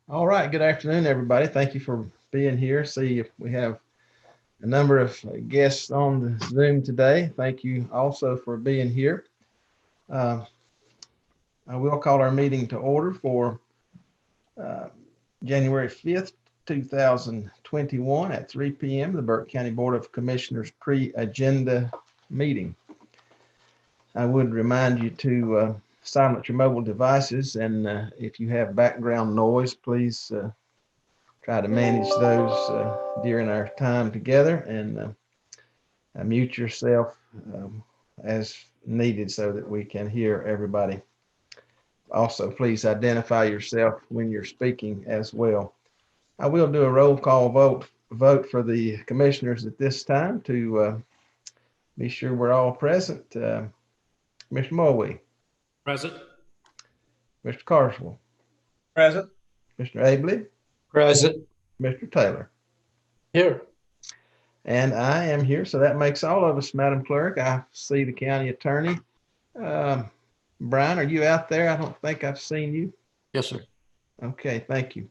All right. Good afternoon, everybody. Thank you for being here. See if we have a number of guests on the Zoom today. Thank you also for being here. Uh, I will call our meeting to order for uh, January 5th, 2021 at 3 p.m. The Burke County Board of Commissioners pre-agenda meeting. I would remind you to silence your mobile devices, and if you have background noise, please try to manage those during our time together, and mute yourself as needed so that we can hear everybody. Also, please identify yourself when you're speaking as well. I will do a roll call vote for the commissioners at this time to be sure we're all present. Mr. Mulwee. Present. Mr. Carswell. Present. Mr. Abley. Present. Mr. Taylor. Here. And I am here, so that makes all of us, Madam Clerk. I see the county attorney. Brian, are you out there? I don't think I've seen you. Yes, sir. Okay, thank you.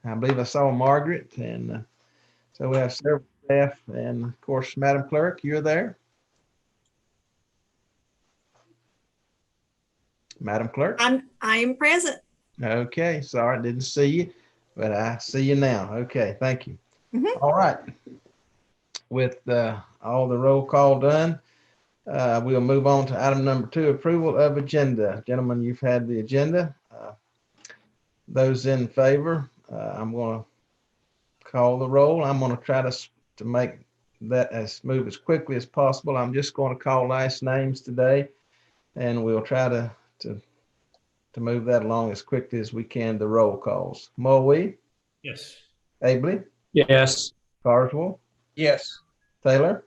I believe I saw Margaret, and so we have several staff, and of course, Madam Clerk, you're there. Madam Clerk? I am present. Okay, sorry, I didn't see you, but I see you now. Okay, thank you. Mm-hmm. All right. With all the roll call done, we'll move on to item number 2, approval of agenda. Gentlemen, you've had the agenda. Those in favor, I'm going to call the roll. I'm going to try to make that move as quickly as possible. I'm just going to call last names today, and we'll try to move that along as quickly as we can. The roll calls. Mulwee? Yes. Abley? Yes. Carswell? Yes. Taylor?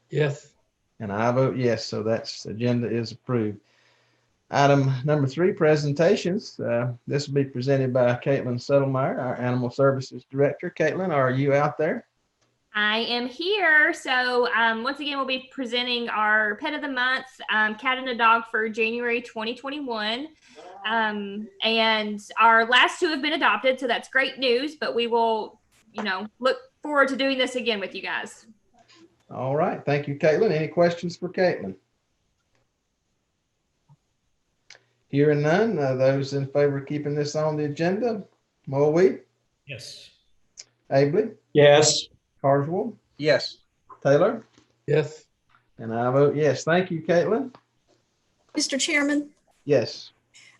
Yes. And I vote yes, so that's agenda is approved. Item number 3, presentations. This will be presented by Caitlin Settlemeyer, our Animal Services Director. Caitlin, are you out there? I am here. So once again, we'll be presenting our Pet of the Month, Cat and a Dog for January 2021. And our last 2 have been adopted, so that's great news, but we will, look forward to doing this again with you guys. All right. Thank you, Caitlin. Any questions for Caitlin? Hearing none, those in favor of keeping this on the agenda? Mulwee? Yes. Abley? Yes. Carswell? Yes. Taylor? Yes. And I vote yes. Thank you, Caitlin. Mr. Chairman, Yes.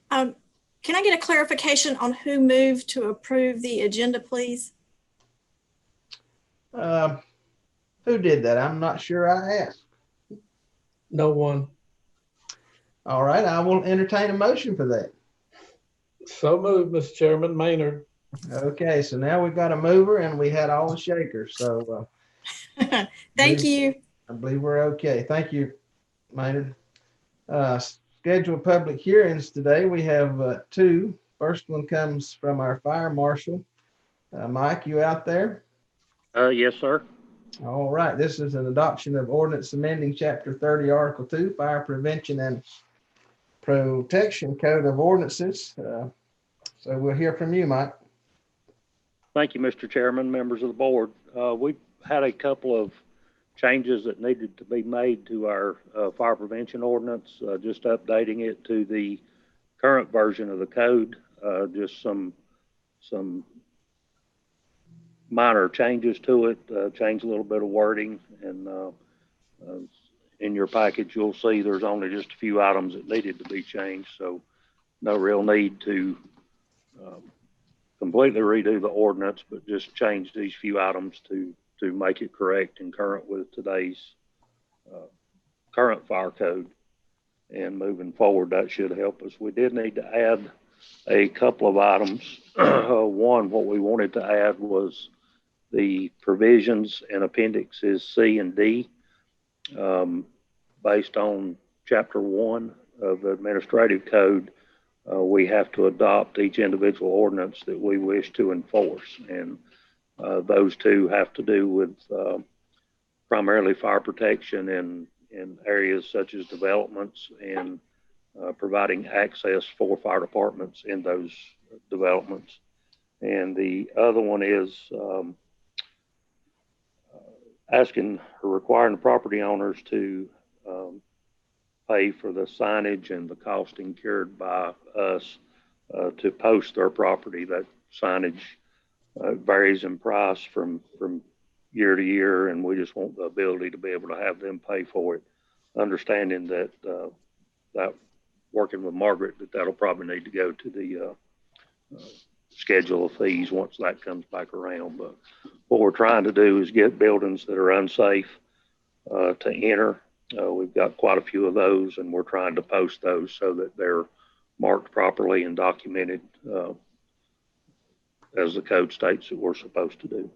can I get a clarification on who moved to approve the agenda, please? Who did that? I'm not sure I asked. No one. All right. I will entertain a motion for that. So moved, Mr. Chairman. Maynard. Okay, so now we've got a mover and we had all the shakers. So Thank you. I believe we're okay. Thank you, Maynard. Scheduled public hearings today. We have 2. First one comes from our fire marshal. Mike, you out there? Yes, sir. All right. This is an adoption of ordinance amending Chapter 30, Article 2, Fire Prevention and Protection Code of Ordinances. So we'll hear from you, Mike. Thank you, Mr. Chairman, members of the board. We've had a couple of changes that needed to be made to our fire prevention ordinance, just updating it to the current version of the code, just some minor changes to it, change a little bit of wording, and in your package you'll see there's only just a few items that needed to be changed, so no real need to completely redo the ordinance, but just change these few items to make it correct and current with today's current fire code. And moving forward, that should help us. We did need to add a couple of items. One, what we wanted to add was the provisions in appendixes C and D, based on Chapter 1 of the Administrative Code. We have to adopt each individual ordinance that we wish to enforce, and those 2 have to do with primarily fire protection in areas such as developments and providing access for fire departments in those developments. And the other one is asking or requiring the property owners to pay for the signage and the cost incurred by us to post their property. That signage varies in price from year to year, and we just want the ability to be able to have them pay for it, understanding that that working with Margaret, that'll probably need to go to the schedule of fees once that comes back around. But what we're trying to do is get buildings that are unsafe to enter. We've got quite a few of those, and we're trying to post those so that they're marked properly and documented as the code states that we're supposed to do.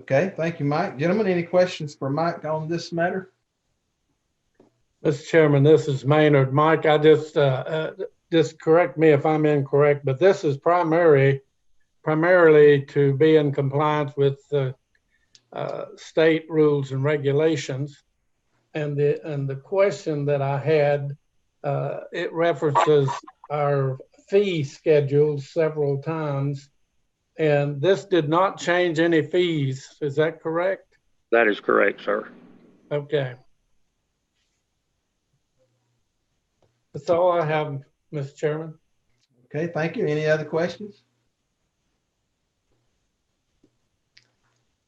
Okay, thank you, Mike. Gentlemen, any questions for Mike on this matter? Mr. Chairman, this is Maynard. Mike, I just correct me if I'm incorrect, but this is primarily to be in compliance with state rules and regulations. And the question that I had, it references our fee schedule several times, and this did not change any fees. Is that correct? That is correct, sir. Okay. That's all I have, Mr. Chairman. Okay, thank you. Any other questions?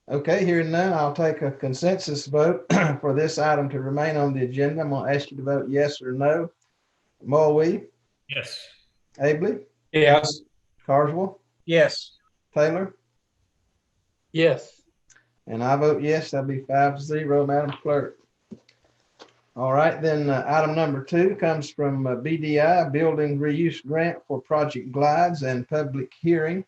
Okay, hearing none, I'll take a consensus vote for this item to remain on the agenda. I'm going to ask you to vote yes or no. Mulvey? Yes. Abley? Yes. Carswell? Yes. Taylor? Yes. And I vote yes. That'll be 5-0, Madam Clerk. All right, then item number 2 comes from BDI, Building Reuse Grant for Project Glides and Public Hearing.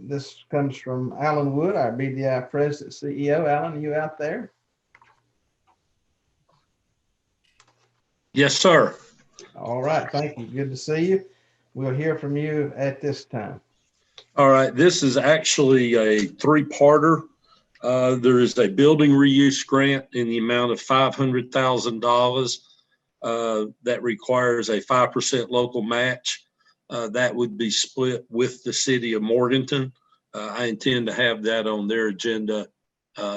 This comes from Alan Wood, our BDI President CEO. Alan, you out there? Yes, sir. All right, thank you. Good to see you. We'll hear from you at this time. All right, this is actually a 3-parter. There is a building reuse grant in the amount of $500,000 that requires a 5% local match. That would be split with the city of Morganton. I intend to have that on their agenda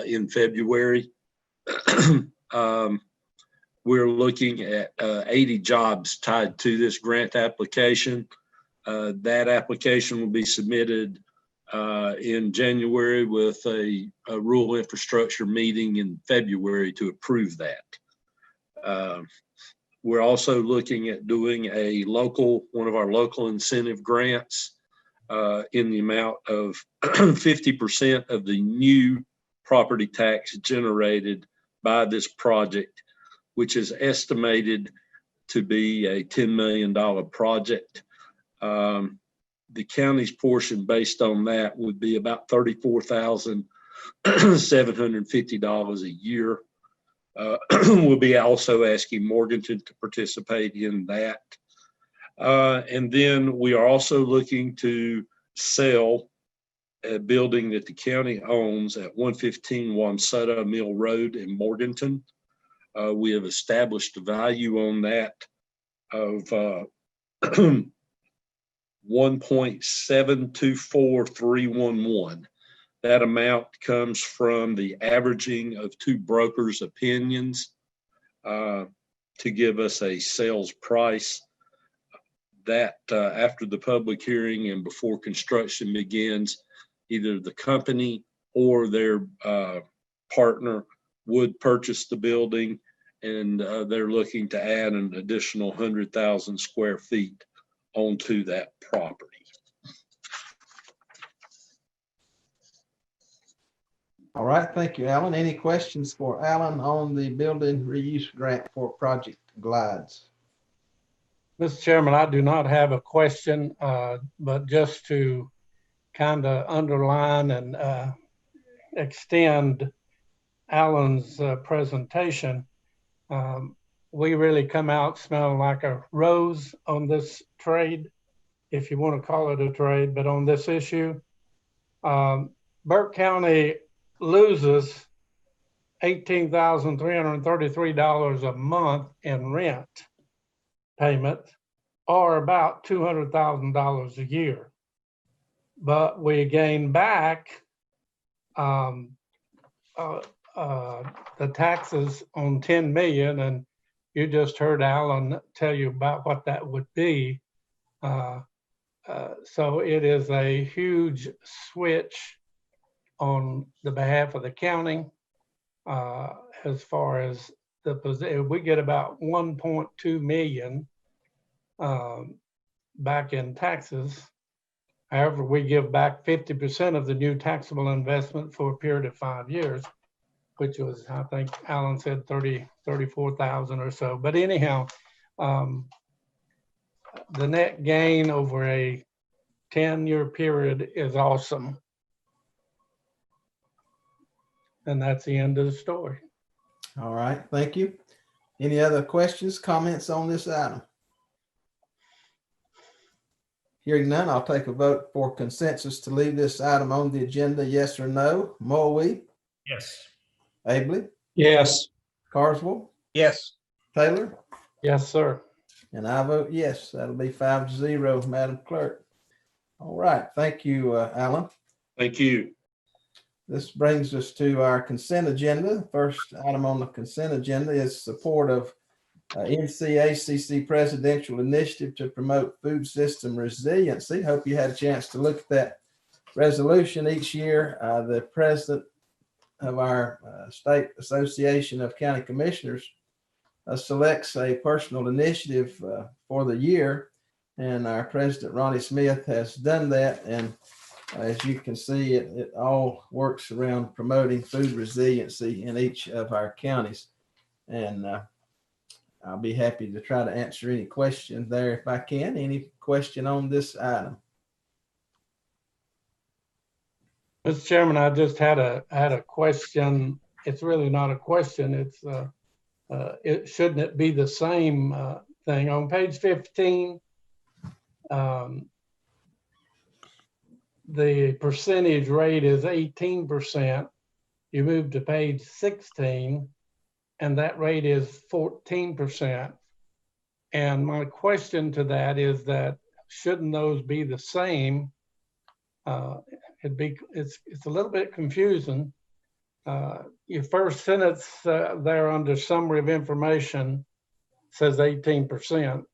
in February. We're looking at 80 jobs tied to this grant application. That application will be submitted in January with a rural infrastructure meeting in February to approve that. We're also looking at doing one of our local incentive grants in the amount of 50% of the new property tax generated by this project, which is estimated to be a $10 million project. The county's portion based on that would be about $34,750 a year. We'll be also asking Morganton to participate in that. And then we are also looking to sell a building that the county owns at 115 Wamsutta Mill Road in Morganton. We have established a value on that of $1.724311. That amount comes from the averaging of 2 brokers' opinions to give us a sales price. That after the public hearing and before construction begins, either the company or their partner would purchase the building, and they're looking to add an additional 100,000 square feet onto that property. All right, thank you, Alan. Any questions for Alan on the building reuse grant for Project Glides? Mr. Chairman, I do not have a question, but just to kind of underline and extend Alan's presentation, we really come out smelling like a rose on this trade, if you want to call it a trade, but on this issue. Burke County loses $18,333 a month in rent payment are about $200,000 a year. But we gain back the taxes on 10 million, and you just heard Alan tell you about what that would be. So it is a huge switch on the behalf of the county. As far as the position, we get about 1.2 million back in taxes. However, we give back 50% of the new taxable investment for a period of 5 years, which was, I think Alan said 34,000 or so. But anyhow, the net gain over a 10-year period is awesome. And that's the end of the story. All right, thank you. Any other questions, comments on this item? Hearing none, I'll take a vote for consensus to leave this item on the agenda, yes or no. Mulvey? Yes. Abley? Yes. Carswell? Yes. Taylor? Yes, sir. And I vote yes. That'll be 5-0, Madam Clerk. All right, thank you, Alan. Thank you. This brings us to our consent agenda. First item on the consent agenda is support of NCACC Presidential Initiative to promote food system resiliency. Hope you had a chance to look at that resolution. Each year, the president of our State Association of County Commissioners selects a personal initiative for the year. And our president, Ronnie Smith, has done that. And as you can see, it all works around promoting food resiliency in each of our counties. And I'll be happy to try to answer any questions there if I can. Any question on this item? Mr. Chairman, I just had a question. It's really not a question. It's shouldn't it be the same thing on page 15? The percentage rate is 18%. You move to page 16, and that rate is 14%. And my question to that is that shouldn't those be the same? It's a little bit confusing. Your first sentence there under summary of information says 18%,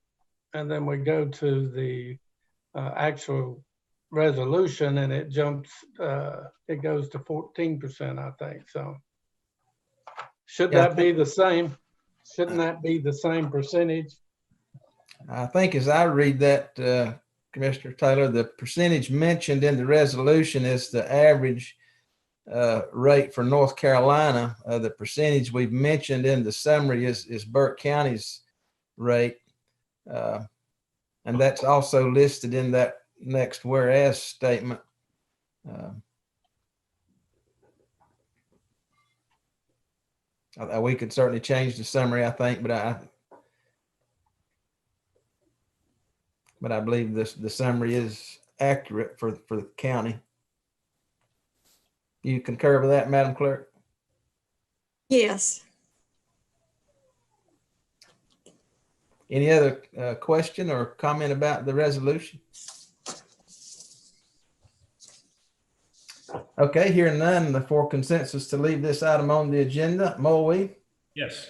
and then we go to the actual resolution and it jumps, it goes to 14%, I think. So should that be the same? Shouldn't that be the same percentage? I think as I read that, Commissioner Taylor, the percentage mentioned in the resolution is the average rate for North Carolina. The percentage we've mentioned in the summary is Burke County's rate. And that's also listed in that next whereas statement. We could certainly change the summary, I think, but I believe the summary is accurate for the county. You concur with that, Madam Clerk? Yes. Any other question or comment about the resolution? Okay, hearing none, for consensus to leave this item on the agenda. Mulvey? Yes.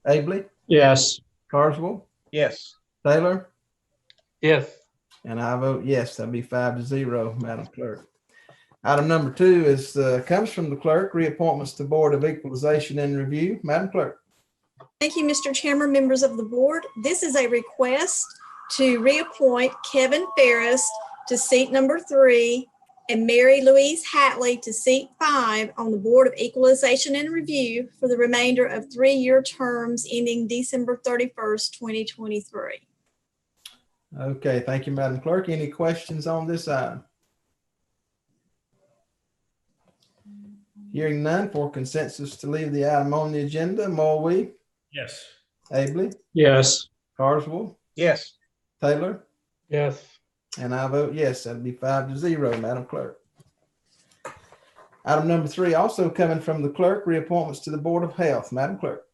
Abley? Yes. Carswell? Yes. Taylor? Yes. And I vote yes. That'll be 5-0, Madam Clerk. Item number 2 is comes from the clerk, reappointments to Board of Equalization and Review. Madam Clerk. Thank you, Mr. Chairman, members of the board. This is a request to reappoint Kevin Ferris to seat number 3 and Mary Louise Hatley to seat 5 on the Board of Equalization and Review for the remainder of 3-year terms ending December 31st, 2023. Okay, thank you, Madam Clerk. Any questions on this item? Hearing none, for consensus to leave the item on the agenda. Mulvey? Yes. Abley? Yes. Carswell? Yes. Taylor? Yes. And I vote yes. That'll be 5-0, Madam Clerk. Item number 3, also coming from the clerk, reappointments to the Board of Health. Madam Clerk.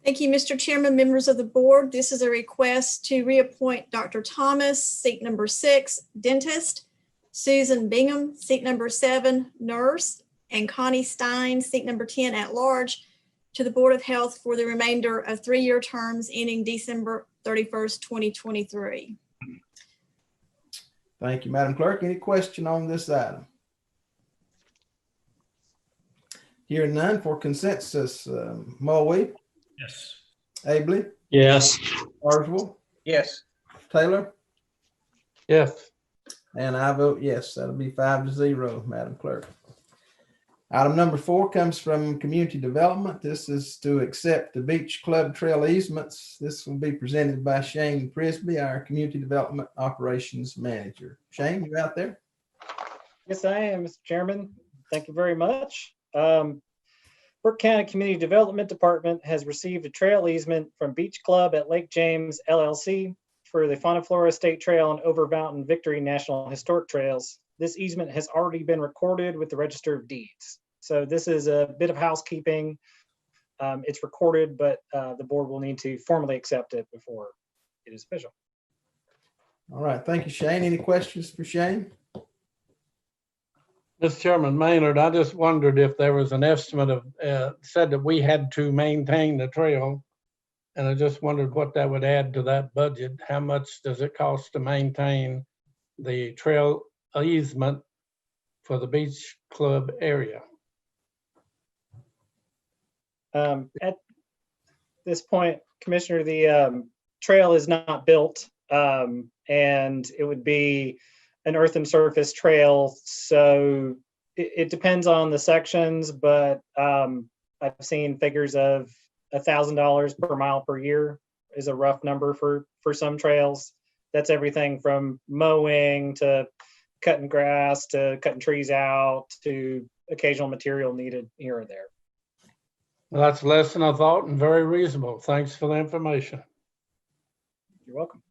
Thank you, Mr. Chairman, members of the board. This is a request to reappoint Dr. Thomas, seat number 6, dentist, Susan Bingham, seat number 7, nurse, and Connie Stein, seat number 10, at large, to the Board of Health for the remainder of 3-year terms ending December 31st, 2023. Thank you, Madam Clerk. Any question on this item? Hearing none, for consensus, Mulvey, Yes. Abley, Yes. Carswell, Yes. Taylor, Yes. and I vote yes. That'll be 5-0, Madam Clerk. Item number 4 comes from Community Development. This is to accept the Beach Club Trail easements. This will be presented by Shane Prisby, our Community Development Operations Manager. Shane, you out there? Yes, I am, Mr. Chairman. Thank you very much. Burke County Community Development Department has received a trail easement from Beach Club at Lake James LLC for the Fauna Flora State Trail and Over Mountain Victory National Historic Trails. This easement has already been recorded with the Register of Deeds. So this is a bit of housekeeping. It's recorded, but the board will need to formally accept it before it is official. All right. Thank you, Shane. Any questions for Shane? Mr. Chairman Maynard, I just wondered if there was an estimate of, said that we had to maintain the trail. And I just wondered what that would add to that budget. How much does it cost to maintain the trail easement for the beach club area? At this point, Commissioner, the trail is not built, and it would be an earthen surface trail. So it depends on the sections, but I've seen figures of $1,000 per mile per year is a rough number for some trails. That's everything from mowing to cutting grass to cutting trees out to occasional material needed here or there. Well, that's less than I thought and very reasonable. Thanks for the information. You're welcome.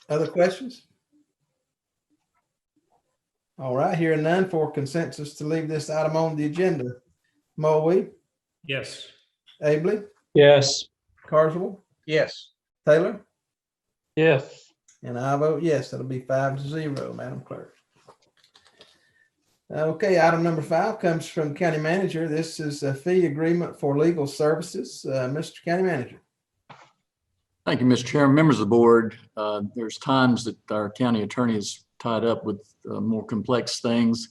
Other questions? All right, hearing none, for consensus to leave this item on the agenda. Mulvey, Yes. Abley, Yes. Carswell, Yes. Taylor, Yes. and I vote yes. That'll be 5-0, Madam Clerk. Okay, item number 5 comes from County Manager. This is a fee agreement for legal services. Mr. County Manager. Thank you, Mr. Chairman, members of the board. There's times that our county attorney is tied up with more complex things,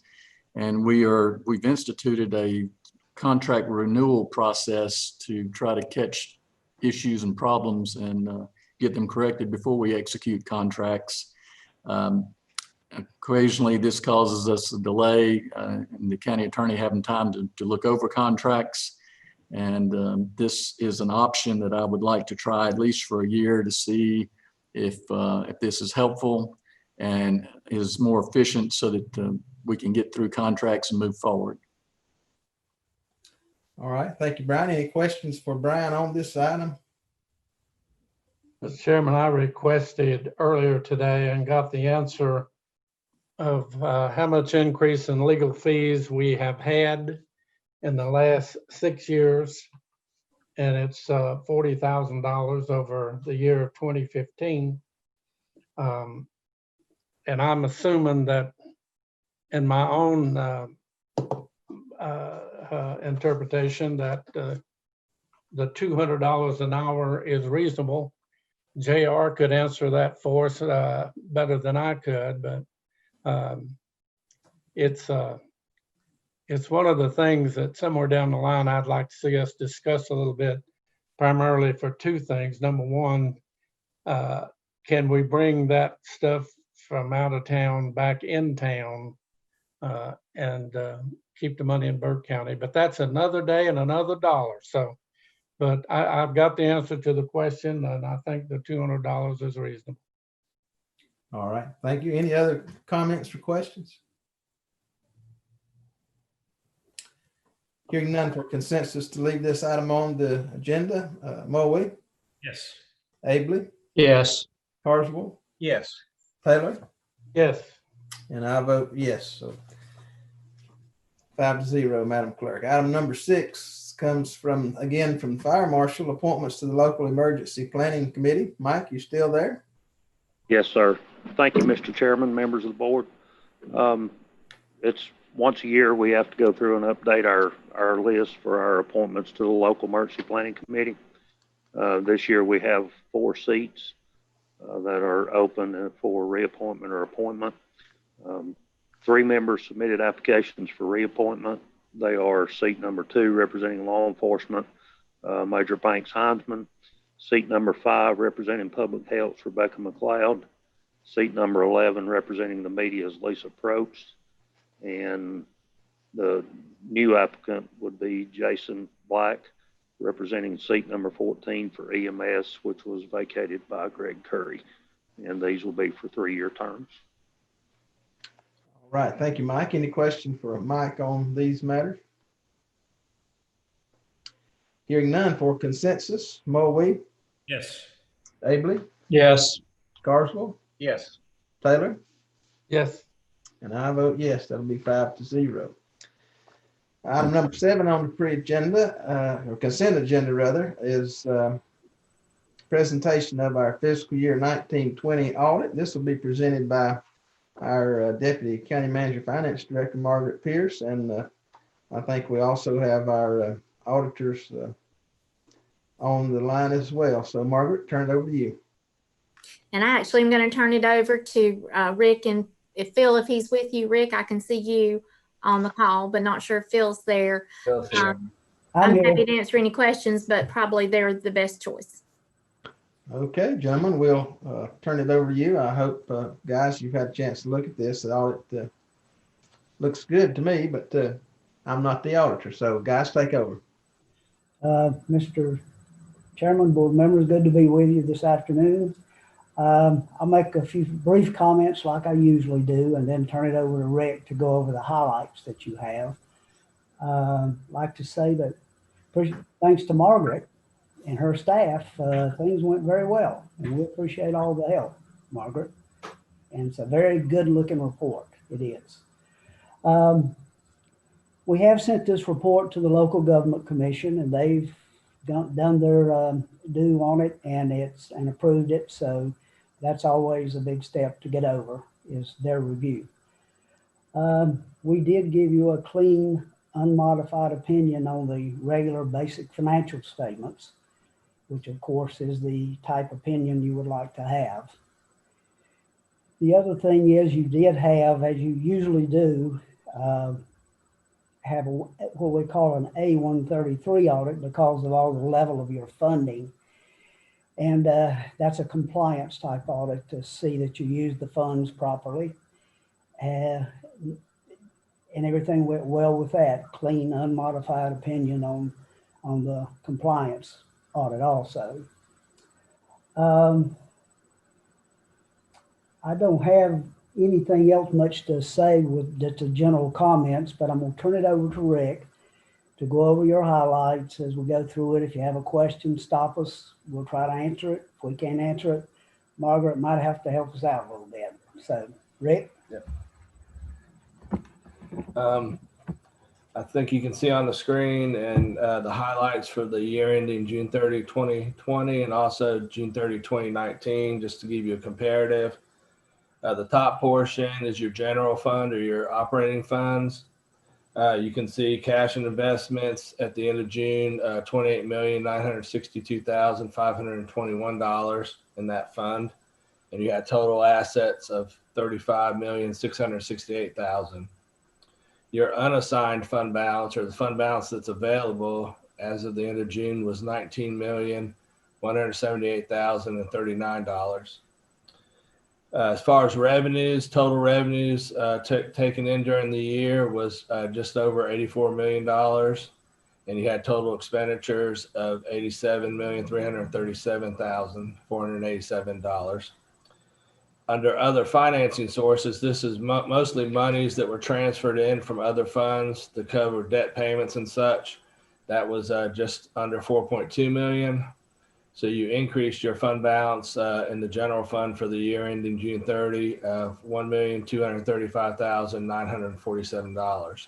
and we've instituted a contract renewal process to try to catch issues and problems and get them corrected before we execute contracts. Occasionally, this causes us a delay and the county attorney having time to look over contracts. And this is an option that I would like to try at least for a year to see if this is helpful and is more efficient so that we can get through contracts and move forward. All right, thank you, Brian. Any questions for Brian on this item? Mr. Chairman, I requested earlier today and got the answer of how much increase in legal fees we have had in the last 6 years. And it's $40,000 over the year of 2015. And I'm assuming that in my own interpretation that the $200 an hour is reasonable. JR could answer that for us better than I could, but it's one of the things that somewhere down the line I'd like to see us discuss a little bit, primarily for 2 things. Number one, can we bring that stuff from out of town back in town and keep the money in Burke County? But that's another day and another dollar. So, but I've got the answer to the question, and I think the $200 is reasonable. All right, thank you. Any other comments or questions? Hearing none, for consensus to leave this item on the agenda. Mulvey, Yes. Abley, Yes. Carswell, Yes. Taylor, Yes. and I vote yes. So 5-0, Madam Clerk. Item number 6 comes from the Fire Marshal, appointments to the Local Emergency Planning Committee. Mike, you still there? Yes, sir. Thank you, Mr. Chairman, members of the board. It's once a year we have to go through and update our list for our appointments to the Local Emergency Planning Committee. This year we have 4 seats that are open for reappointment or appointment. 3 members submitted applications for reappointment. They are seat number 2, representing law enforcement, Major Banks Heinzman. Seat number 5, representing public health, Rebecca McLeod. Seat number 11, representing the media, is Lisa Probst. And the new applicant would be Jason Black, representing seat number 14 for EMS, which was vacated by Greg Curry. And these will be for 3-year terms. All right. Thank you, Mike. Any question for Mike on these matters? Hearing none, for consensus, Mulvey, Yes. Abley, Yes. Carswell, Yes. Taylor, Yes. and I vote yes. That'll be 5-0. Item number 7 on the pre-agenda, or consent agenda rather, is presentation of our fiscal year 1920 audit. This will be presented by our Deputy County Manager Finance Director, Margaret Pierce, and I think we also have our auditors on the line as well. So Margaret, turn it over to you. And I actually am going to turn it over to Rick, and if Phil, if he's with you, Rick, I can see you on the call, but not sure if Phil's there. I'm happy to answer any questions, but probably they're the best choice. Okay, gentlemen, we'll turn it over to you. I hope, guys, you've had a chance to look at this. The audit looks good to me, but I'm not the auditor. So, guys, take over. Mr. Chairman, board members, good to be with you this afternoon. I'll make a few brief comments like I usually do, and then turn it over to Rick to go over the highlights that you have. Like to say that thanks to Margaret and her staff, things went very well, and we appreciate all the help, Margaret. And it's a very good looking report. It is. We have sent this report to the Local Government Commission, and they've done their due on it, and approved it. So that's always a big step to get over, is their review. We did give you a clean, unmodified opinion on the regular basic financial statements, which of course is the type opinion you would like to have. The other thing is, you did have, as you usually do, have what we call an A133 audit because of all the level of your funding. And that's a compliance type audit to see that you use the funds properly. And everything went well with that. Clean, unmodified opinion on the compliance audit also. I don't have anything else much to say with just the general comments, but I'm going to turn it over to Rick to go over your highlights as we go through it. If you have a question, stop us. We'll try to answer it. If we can't answer it, Margaret might have to help us out a little bit. So, Rick? I think you can see on the screen and the highlights for the year ending June 30, 2020, and also June 30, 2019, just to give you a comparative. The top portion is your general fund or your operating funds. You can see cash and investments at the end of June, $28,962,521 in that fund. And you had total assets of $35,668,000. Your unassigned fund balance, or the fund balance that's available as of the end of June, was $19,178,039. As far as revenues, total revenues taken in during the year was just over $84 million. And you had total expenditures of $87,337,487. Under other financing sources, this is mostly monies that were transferred in from other funds to cover debt payments and such. That was just under $4.2 million. So you increased your fund balance in the general fund for the year ending June 30 of $1,235,947.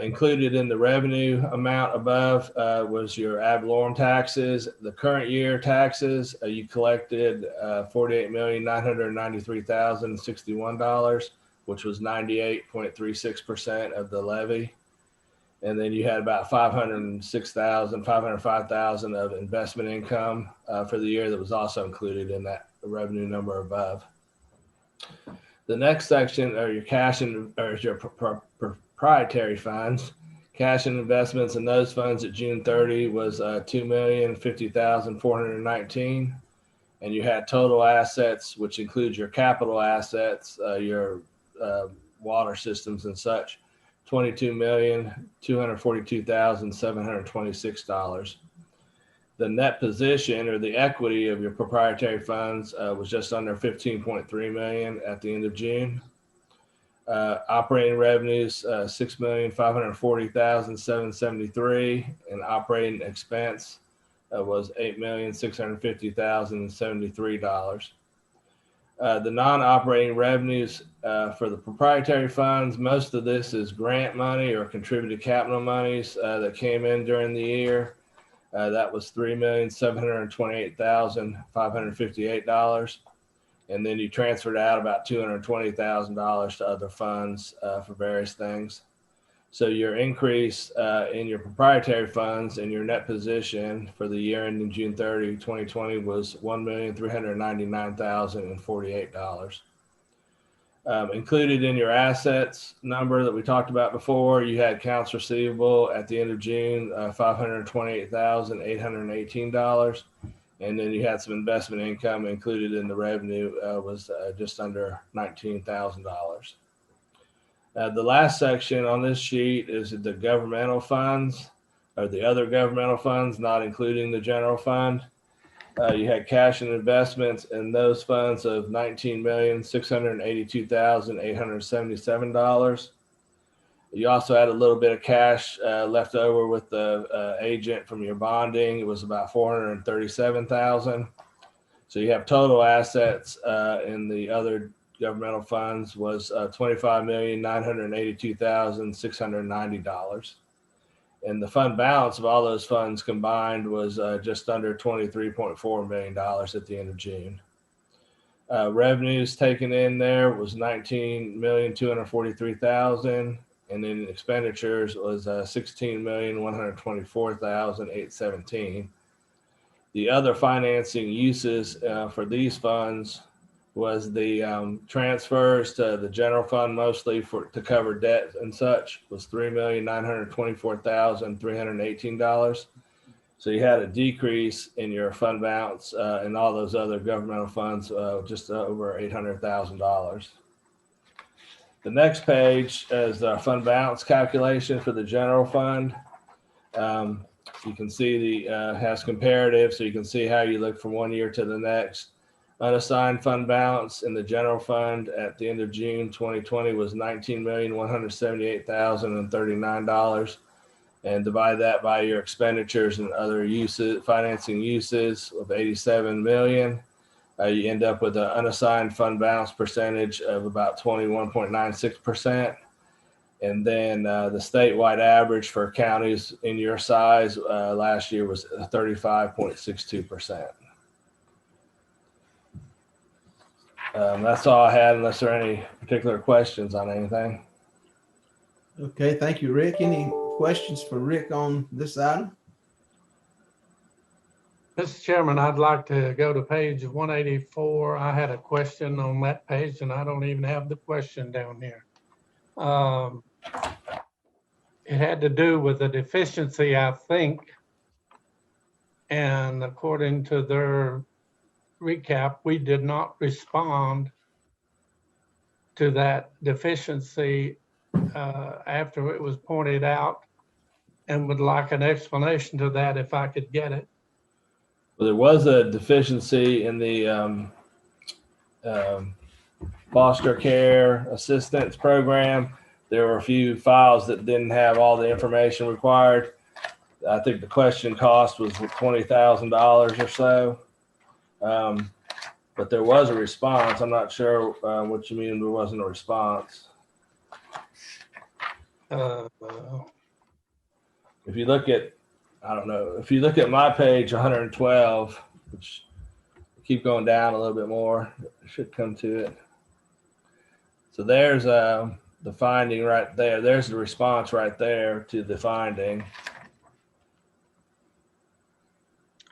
Included in the revenue amount above was your ad valorem taxes. The current year taxes, you collected $48,993,061, which was 98.36% of the levy. And then you had about $505,000 of investment income for the year that was also included in that revenue number above. The next section are your cash and your proprietary funds. Cash and investments in those funds at June 30 was $2,050,419, and you had total assets, which includes your capital assets, your water systems and such, $22,242,726. The net position or the equity of your proprietary funds was just under $15.3 million at the end of June. Operating revenues, $6,540,773, and operating expense was $8,650,073. The non-operating revenues for the proprietary funds, most of this is grant money or contributed capital monies that came in during the year. That was $3,728,558. And then you transferred out about $220,000 to other funds for various things. So your increase in your proprietary funds and your net position for the year ending June 30, 2020 was $1,399,048. Included in your assets number that we talked about before, you had accounts receivable at the end of June, $528,818. And then you had some investment income included in the revenue was just under $19,000. The last section on this sheet is the governmental funds, or the other governmental funds, not including the general fund. You had cash and investments in those funds of $19,682,877. You also had a little bit of cash left over with the agent from your bonding. It was about $437,000. So you have total assets in the other governmental funds was $25,982,690. And the fund balance of all those funds combined was just under $23.4 million at the end of June. Revenues taken in there was $19,243,000. And then expenditures was $16,124,817. The other financing uses for these funds was the transfers to the general fund, mostly to cover debt and such, was $3,924,318. So you had a decrease in your fund balance in all those other governmental funds, just over $800,000. The next page is the fund balance calculation for the general fund. You can see the has comparative, so you can see how you look from one year to the next. Unassigned fund balance in the general fund at the end of June 2020 was $19,178,039, and divide that by your expenditures and other uses, financing uses of $87 million. You end up with an unassigned fund balance percentage of about 21.96%. And then the statewide average for counties in your size last year was 35.62%. That's all I had, unless there are any particular questions on anything. Okay, thank you, Rick. Any questions for Rick on this item? Mr. Chairman, I'd like to go to page 184. I had a question on that page, and I don't even have the question down here. It had to do with a deficiency, I think. And according to their recap, we did not respond to that deficiency after it was pointed out, and would like an explanation to that if I could get it. Well, there was a deficiency in the foster care assistance program. There were a few files that didn't have all the information required. I think the question cost was $20,000 or so. But there was a response. I'm not sure what you mean there wasn't a response. If you look at, I don't know, if you look at my page 112, which keep going down a little bit more, it should come to it. So there's the finding right there. There's the response right there to the finding.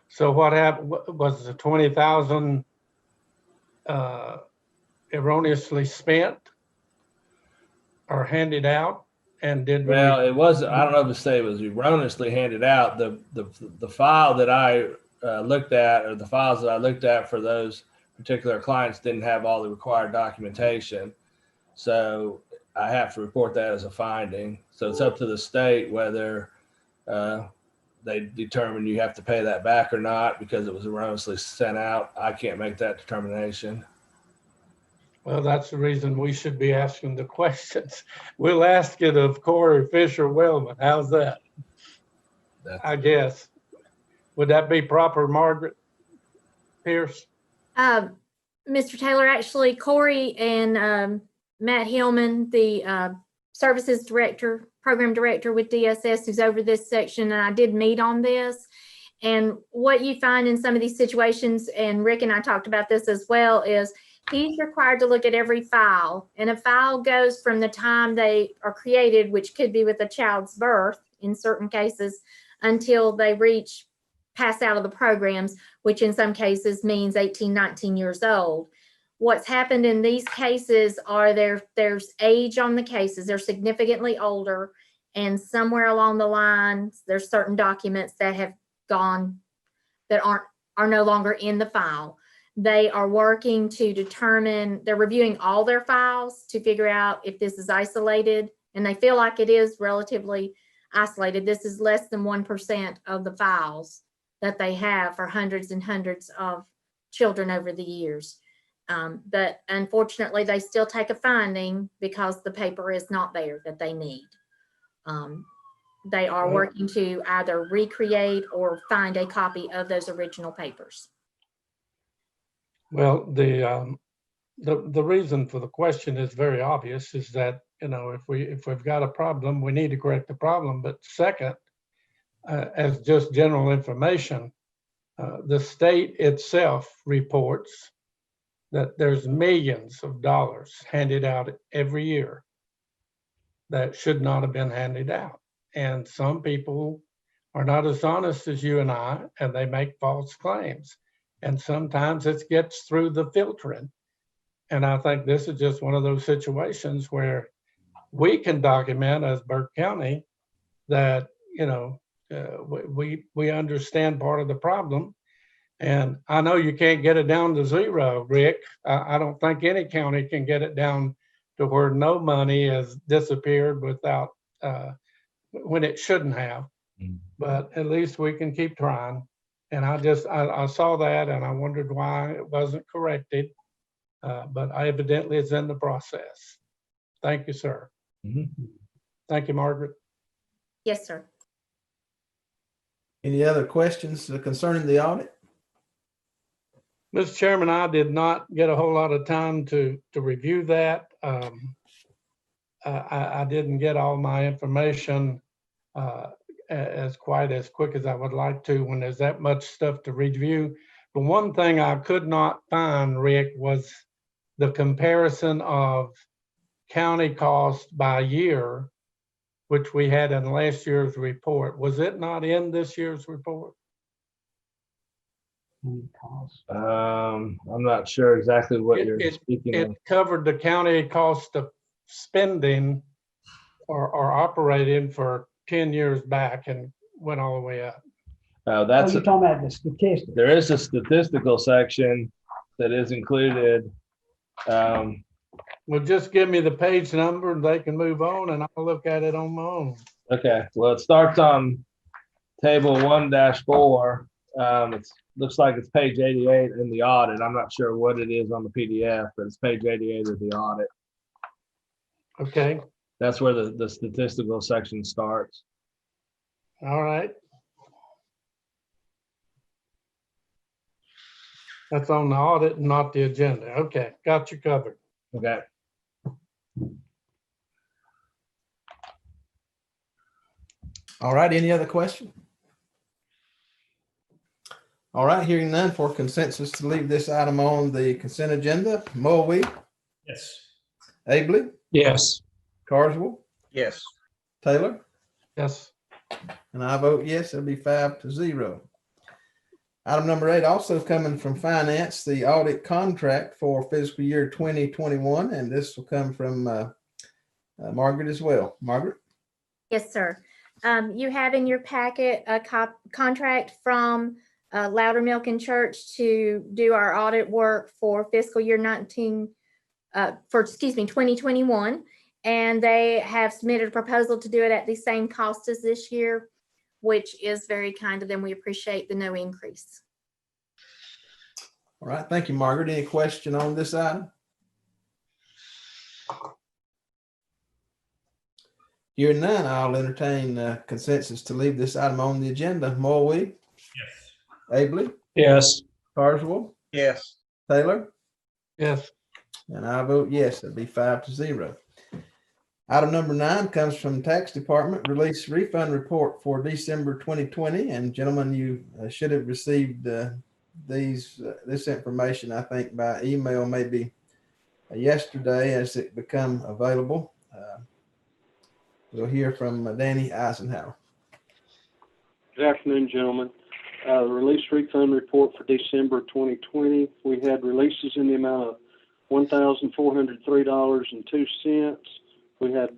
So what happened was the 20,000 erroneously spent or handed out, and did Well, it was, I don't know if to say it was erroneously handed out. The file that I looked at, or the files that I looked at for those particular clients, didn't have all the required documentation. So I have to report that as a finding. So it's up to the state whether they determine you have to pay that back or not because it was erroneously sent out. I can't make that determination. Well, that's the reason we should be asking the questions. We'll ask it of Corey Fisher Wellman. How's that? I guess. Would that be proper, Margaret Pierce? Mr. Taylor, actually, Corey and Matt Hillman, the services director, program director with DSS, who's over this section, and I did meet on this. And what you find in some of these situations, and Rick and I talked about this as well, is he's required to look at every file, and a file goes from the time they are created, which could be with a child's birth in certain cases, until they pass out of the programs, which in some cases means 18, 19 years old. What's happened in these cases are there's age on the cases. They're significantly older, and somewhere along the line, there's certain documents that have gone that are no longer in the file. They are working to determine, they're reviewing all their files to figure out if this is isolated, and they feel like it is relatively isolated. This is less than 1% of the files that they have for hundreds and hundreds of children over the years. But unfortunately, they still take a finding because the paper is not there that they need. They are working to either recreate or find a copy of those original papers. Well, the reason for the question is very obvious, is that, you know, if we've got a problem, we need to correct the problem. But second, as just general information, the state itself reports that there's millions of dollars handed out every year that should not have been handed out. And some people are not as honest as you and I, and they make false claims. And sometimes it gets through the filtering. And I think this is just one of those situations where we can document as Burke County that, you know, we understand part of the problem. And I know you can't get it down to zero, Rick. I don't think any county can get it down to where no money has disappeared without, when it shouldn't have. But at least we can keep trying. And I saw that and I wondered why it wasn't corrected. But evidently it's in the process. Thank you, sir. Thank you, Margaret. Yes, sir. Any other questions concerning the audit? Mr. Chairman, I did not get a whole lot of time to review that. I didn't get all my information as quick as I would like to when there's that much stuff to review. But one thing I could not find, Rick, was the comparison of county costs by year, which we had in last year's report. Was it not in this year's report? I'm not sure exactly what you're speaking of. It covered the county cost of spending or operating for 10 years back and went all the way up. You're talking about the statistics. There is a statistical section that is included. Well, just give me the page number and they can move on and I'll look at it on my own. Okay, well, it starts on table 1-4. It looks like it's page 88 in the audit. I'm not sure what it is on the PDF, but it's page 88 of the audit. Okay. That's where the statistical section starts. All right. That's on the audit, not the agenda. Okay, got you covered. Okay. All right, any other question? All right, hearing none, for consensus to leave this item on the consent agenda, Mulvey, Yes. Abley, Yes. Carswell, Yes. Taylor, Yes. and I vote yes, it'll be 5-0. Item number 8, also coming from finance, the audit contract for fiscal year 2021, and this will come from Margaret as well. Margaret? Yes, sir. You have in your packet a contract from Loudermilk and Church to do our audit work for fiscal year 2021. And they have submitted a proposal to do it at the same cost as this year, which is very kind of them. We appreciate the no increase. All right, thank you, Margaret. Any question on this item? Hearing none, I'll entertain consensus to leave this item on the agenda. Mulvey, Yes. Abley, Yes. Carswell, Yes. Taylor, Yes. and I vote yes, it'll be 5-0. Item number 9 comes from Tax Department, release refund report for December 2020. And gentlemen, you should have received this information, I think, by email, maybe yesterday as it become available. We'll hear from Danny Eisenhower. Good afternoon, gentlemen. Release refund report for December 2020. We had releases in the amount of $1,403.02. We had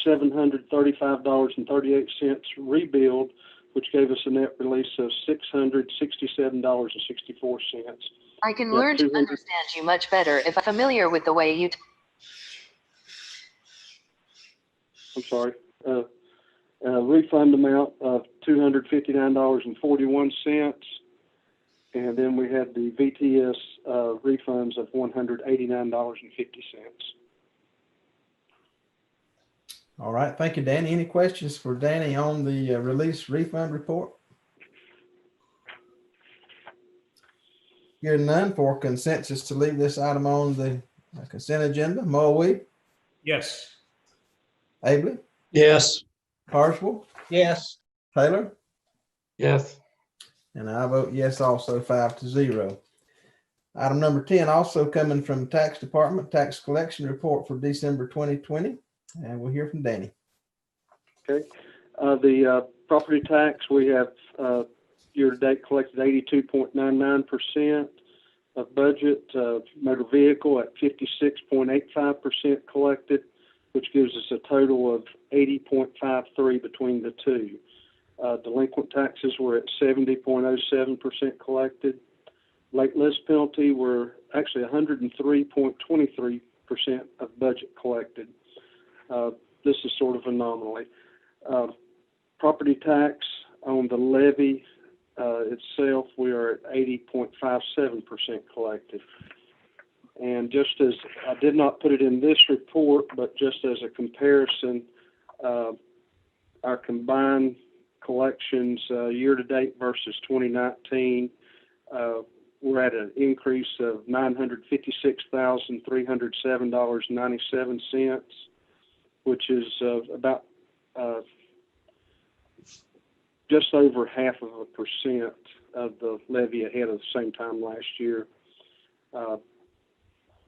$735.38 rebuild, which gave us a net release of $667.64. I can learn to understand you much better if I'm familiar with the way you. I'm sorry. Refund amount of $259.41. And then we had the VTS refunds of $189.50. All right, thank you, Danny. Any questions for Danny on the release refund report? Hearing none, for consensus to leave this item on the consent agenda. Mulvey, Yes. Abley, Yes. Carswell, Yes. Taylor, Yes. and I vote yes, also 5-0. Item number 10, also coming from Tax Department, tax collection report for December 2020, and we'll hear from Danny. Okay. The property tax, we have year-to-date collected 82.99% of budget. Motor vehicle at 56.85% collected, which gives us a total of 80.53 between the two. Delinquent taxes were at 70.07% collected. Late list penalty were actually 103.23% of budget collected. This is sort of anomaly. Property tax on the levy itself, we are at 80.57% collected. And just as I did not put it in this report, but just as a comparison, our combined collections year to date versus 2019, we're at an increase of $956,307.97, which is about just over 0.5% of the levy ahead of the same time last year.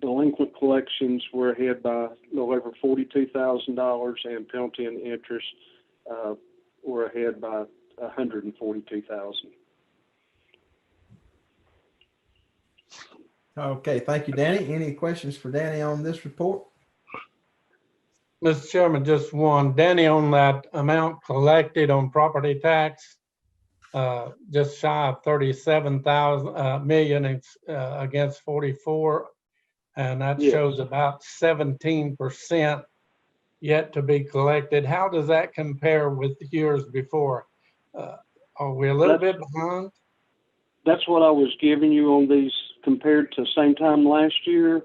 Delinquent collections were ahead by a little over $42,000, and penalty and interest were ahead by $142,000. Okay, thank you, Danny. Any questions for Danny on this report? Mr. Chairman, just one. Danny, on that amount collected on property tax, just shy of 37,000 million against 44, and that shows about 17% yet to be collected. How does that compare with years before? Are we a little bit behind? That's what I was giving you on these compared to same time last year.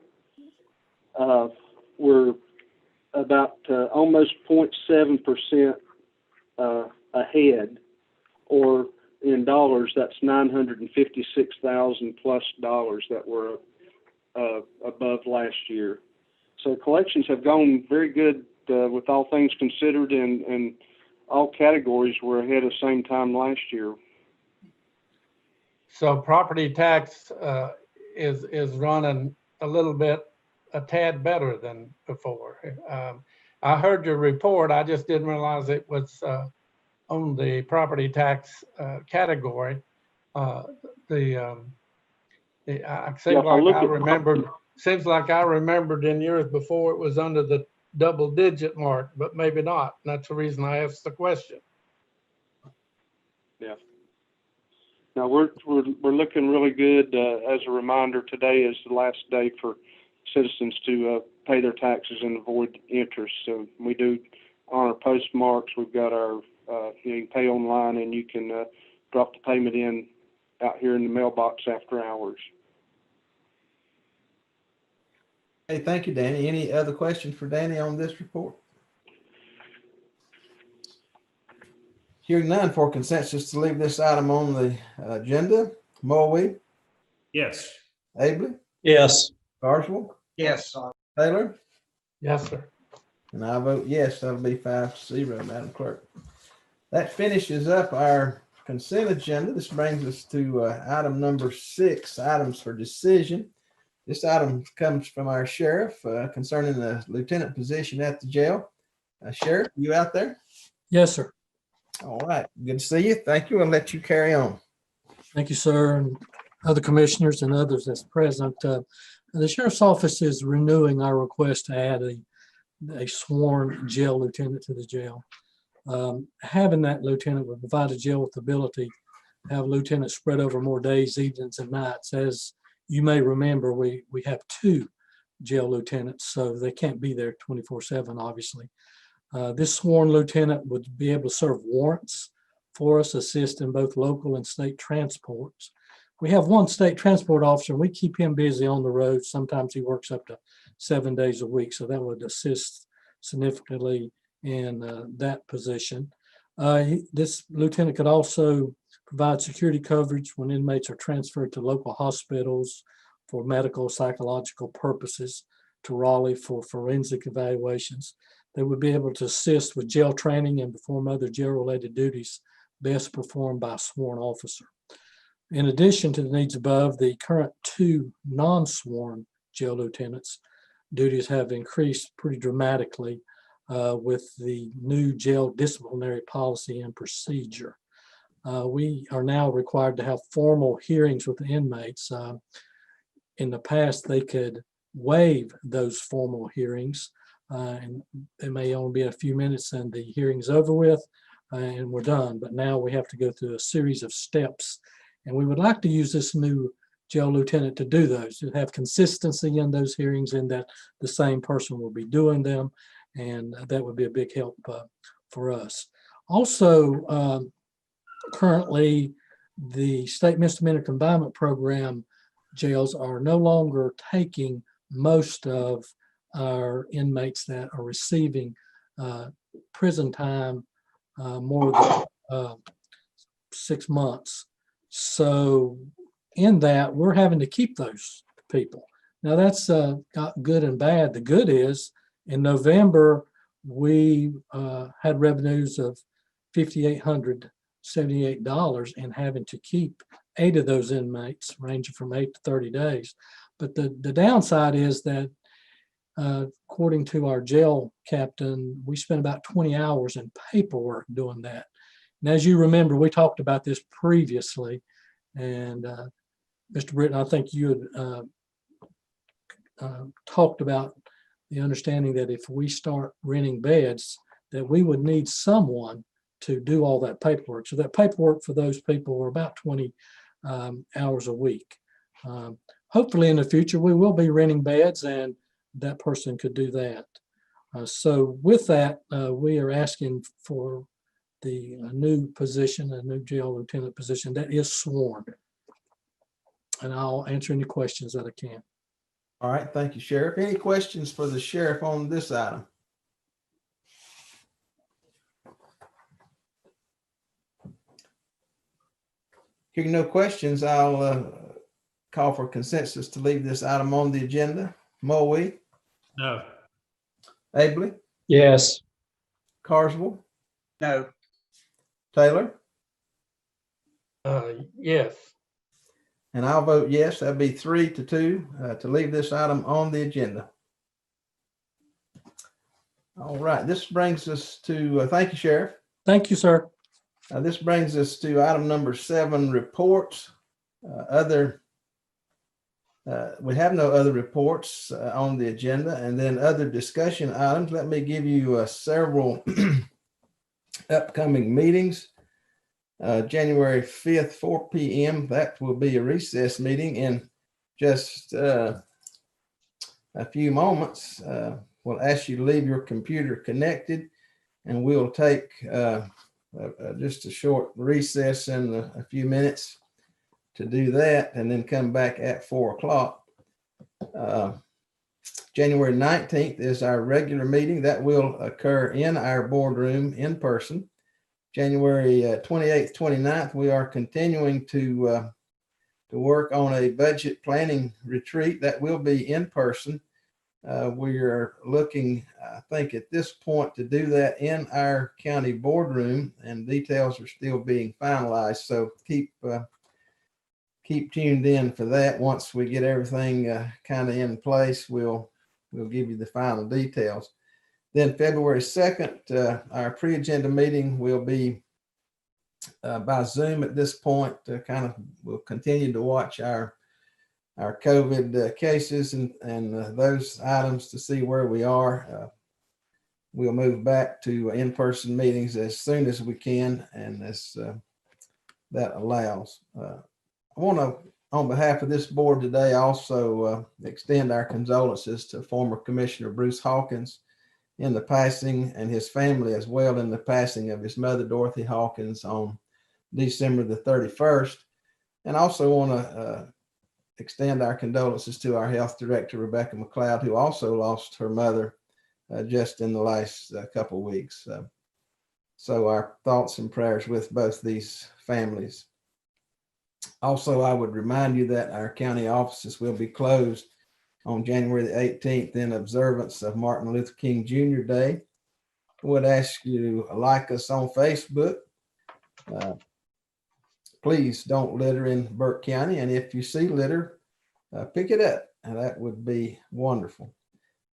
We're about almost 0.7% ahead, or in dollars, that's $956,000 plus that were above last year. So collections have gone very good with all things considered, and all categories were ahead of same time last year. So property tax is running a tad better than before. I heard your report. I just didn't realize it was on the property tax category. Seems like I remembered in years before it was under the double-digit mark, but maybe not. And that's the reason I asked the question. Yeah. Now we're looking really good. As a reminder, today is the last day for citizens to pay their taxes and avoid interest. So we do honor postmarks. We've got our you can pay online, and you can drop the payment in out here in the mailbox after hours. Hey, thank you, Danny. Any other questions for Danny on this report? Hearing none, for consensus to leave this item on the agenda. Mulvey? Yes. Abley? Yes. Carswell? Yes. Taylor? Yes, sir. And I vote yes. That'll be 5-0, Madam Clerk. That finishes up our consent agenda. This brings us to item number 6, items for decision. This item comes from our sheriff concerning the lieutenant position at the jail. Sheriff, you out there? Yes, sir. All right. Good to see you. Thank you. I'll let you carry on. Thank you, sir, and other commissioners and others that's present. The sheriff's office is renewing our request to add a sworn jail lieutenant to the jail. Having that lieutenant would provide the jail with the ability to have lieutenants spread over more days, evenings, and nights. As you may remember, we have 2 jail lieutenants, so they can't be there 24/7, obviously. This sworn lieutenant would be able to serve warrants for us, assist in both local and state transports. We have 1 state transport officer, and we keep him busy on the road. Sometimes he works up to 7 days a week, so that would assist significantly in that position. This lieutenant could also provide security coverage when inmates are transferred to local hospitals for medical, psychological purposes, to Raleigh for forensic evaluations. They would be able to assist with jail training and perform other jail-related duties best performed by a sworn officer. In addition to the needs above, the current 2 non-sworn jail lieutenants' duties have increased pretty dramatically with the new jail disciplinary policy and procedure. We are now required to have formal hearings with the inmates. In the past, they could waive those formal hearings, and it may only be a few minutes and the hearing's over with and we're done. But now we have to go through a series of steps, and we would like to use this new jail lieutenant to do those, to have consistency in those hearings, and that the same person will be doing them, and that would be a big help for us. Also, currently, the state misdemeanor confinement program jails are no longer taking most of our inmates that are receiving prison time more than 6 months. So in that, we're having to keep those people. Now that's got good and bad. The good is in November, we had revenues of $5,878 and having to keep 8 of those inmates, ranging from 8 to 30 days. But the downside is that according to our jail captain, we spent about 20 hours in paperwork doing that. And as you remember, we talked about this previously, and Mr. Britton, I think you had talked about the understanding that if we start renting beds, that we would need someone to do all that paperwork. So that paperwork for those people were about 20 hours a week. Hopefully in the future, we will be renting beds and that person could do that. So with that, we are asking for the new position, a new jail lieutenant position that is sworn. And I'll answer any questions that I can. All right, thank you, Sheriff. Any questions for the sheriff on this item? Hearing no questions, I'll call for consensus to leave this item on the agenda. Mulvey? No. Abley? Yes. Carswell? No. Taylor? Yes. And I'll vote yes. That'd be 3-2 to leave this item on the agenda. All right, this brings us to, thank you, Sheriff. Thank you, sir. This brings us to item number 7, reports. We have no other reports on the agenda, and then other discussion items. Let me give you several upcoming meetings. January 5th, 4 p.m. That will be a recess meeting in just a few moments. We'll ask you to leave your computer connected, and we'll take just a short recess in a few minutes to do that, and then come back at 4 o'clock. January 19th is our regular meeting that will occur in our boardroom in person. January 28th, 29th, we are continuing to work on a budget planning retreat that will be in person. We are looking, I think at this point, to do that in our county boardroom, and details are still being finalized. So keep tuned in for that. Once we get everything kind of in place, we'll give you the final details. Then February 2nd, our pre-agenda meeting will be by Zoom at this point. We'll continue to watch our COVID cases and those items to see where we are. We'll move back to in-person meetings as soon as we can and as that allows. I want to, on behalf of this board today, also extend our condolences to former Commissioner Bruce Hawkins in the passing, and his family as well, in the passing of his mother, Dorothy Hawkins, on December the 31st. And also want to extend our condolences to our health director, Rebecca McLeod, who also lost her mother just in the last couple of weeks. So our thoughts and prayers with both these families. Also, I would remind you that our county offices will be closed on January the 18th in observance of Martin Luther King Jr. Day. I would ask you to like us on Facebook. Please don't litter in Burke County, and if you see litter, pick it up, and that would be wonderful.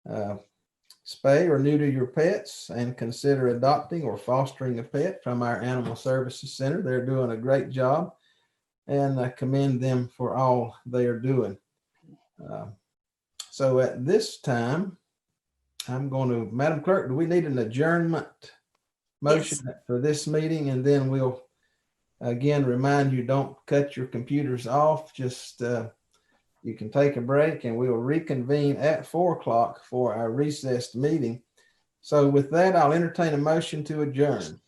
Spay or neuter your pets, and consider adopting or fostering a pet from our Animal Services Center. They're doing a great job, and I commend them for all they are doing. So at this time, I'm going to, Madam Clerk, do we need an adjournment motion for this meeting? And then we'll again remind you, don't cut your computers off. Just you can take a break, and we will reconvene at 4 o'clock for our recessed meeting. So with that, I'll entertain a motion to adjourn.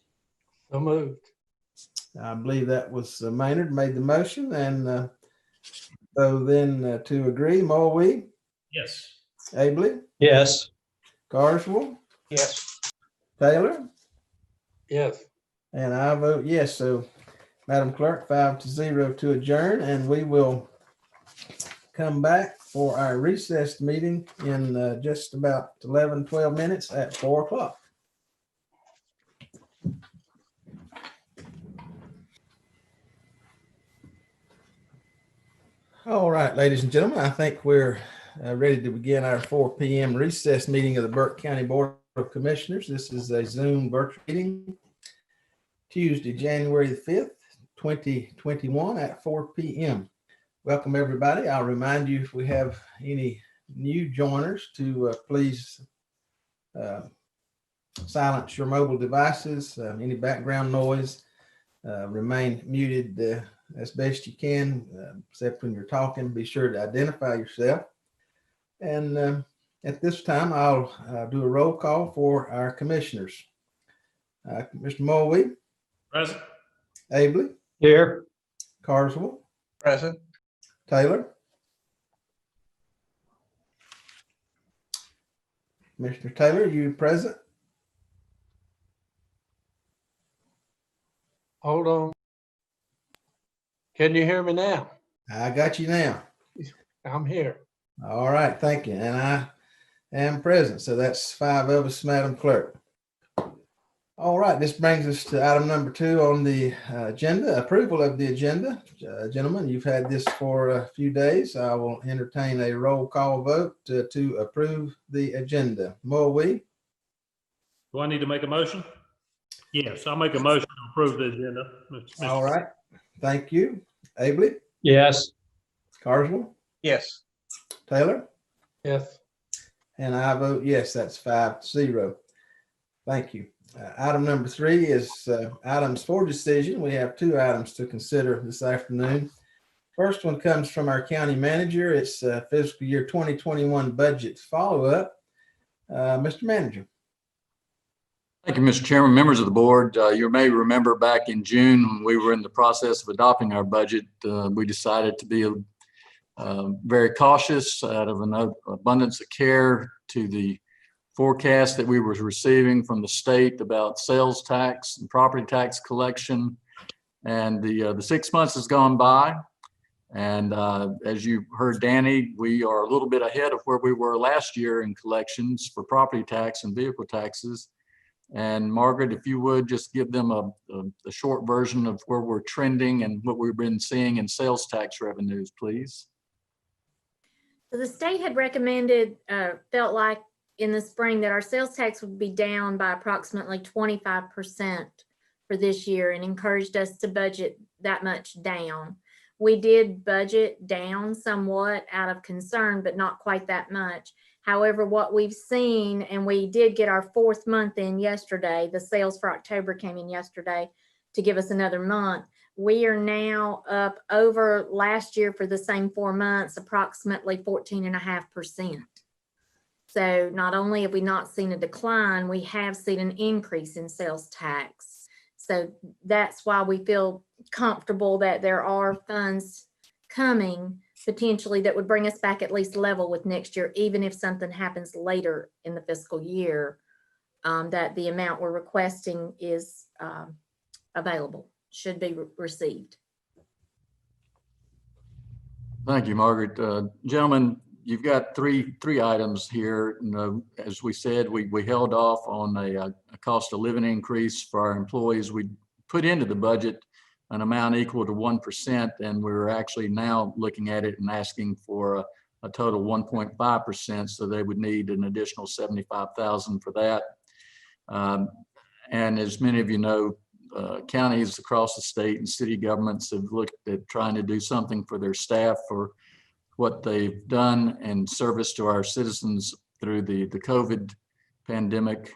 So moved. I believe that was Maynard made the motion, and so then to agree, Mulwee. Yes. Abley. Yes. Carswell. Yes. Taylor. Yes. And I vote yes. So Madam Clerk, 5-0 to adjourn, and we will come back for our recessed meeting in just about 11-12 minutes at 4 o'clock. All right, ladies and gentlemen, I think we're ready to begin our 4 p.m. recess meeting of the Burke County Board of Commissioners. This is a Zoom virtual meeting, Tuesday, January the 5th, 2021 at 4 p.m. Welcome, everybody. I'll remind you, if we have any new joiners, to please silence your mobile devices, any background noise, remain muted as best you can, except when you're talking. Be sure to identify yourself. And at this time, I'll do a roll call for our commissioners. Mr. Mulwee. Present. Abley. Here. Carswell. Present. Taylor. Mr. Taylor, you present? Hold on. Can you hear me now? I got you now. I'm here. All right, thank you. And I am present. So that's 5 of us, Madam Clerk. All right, this brings us to item number 2 on the agenda, approval of the agenda. Gentlemen, you've had this for a few days. I will entertain a roll call vote to approve the agenda. Moe, Do I need to make a motion? Yes, I'll make a motion to approve the agenda. all right, thank you. Abley, Yes. Carswell, Yes. Taylor, Yes. and I vote yes, that's 5-0. Thank you. Item number 3 is items for decision. We have 2 items to consider this afternoon. First one comes from our county manager. It's fiscal year 2021 budget follow-up. Mr. Manager. Thank you, Mr. Chairman, members of the board. You may remember back in June when we were in the process of adopting our budget, we decided to be very cautious out of an abundance of care to the forecast that we were receiving from the state about sales tax and property tax collection. And the 6 months has gone by. And as you heard Danny, we are a little bit ahead of where we were last year in collections for property tax and vehicle taxes. And Margaret, if you would just give them a short version of where we're trending and what we've been seeing in sales tax revenues, please. So the state had recommended, felt like in the spring that our sales tax would be down by approximately 25% for this year and encouraged us to budget that much down. We did budget down somewhat out of concern, but not quite that much. However, what we've seen, and we did get our 4th month in yesterday, the sales for October came in yesterday to give us another month. We are now up over last year for the same 4 months, approximately 14.5%. So not only have we not seen a decline, we have seen an increase in sales tax. So that's why we feel comfortable that there are funds coming potentially that would bring us back at least level with next year, even if something happens later in the fiscal year, that the amount we're requesting is available, should be received. Thank you, Margaret. Gentlemen, you've got three items here. You know, as we said, we held off on a cost of living increase for our employees. We put into the budget an amount equal to 1%, and we're actually now looking at it and asking for a total 1.5%. So they would need an additional $75,000 for that. And as many of you know, counties across the state and city governments have looked at trying to do something for their staff for what they've done in service to our citizens through the COVID pandemic.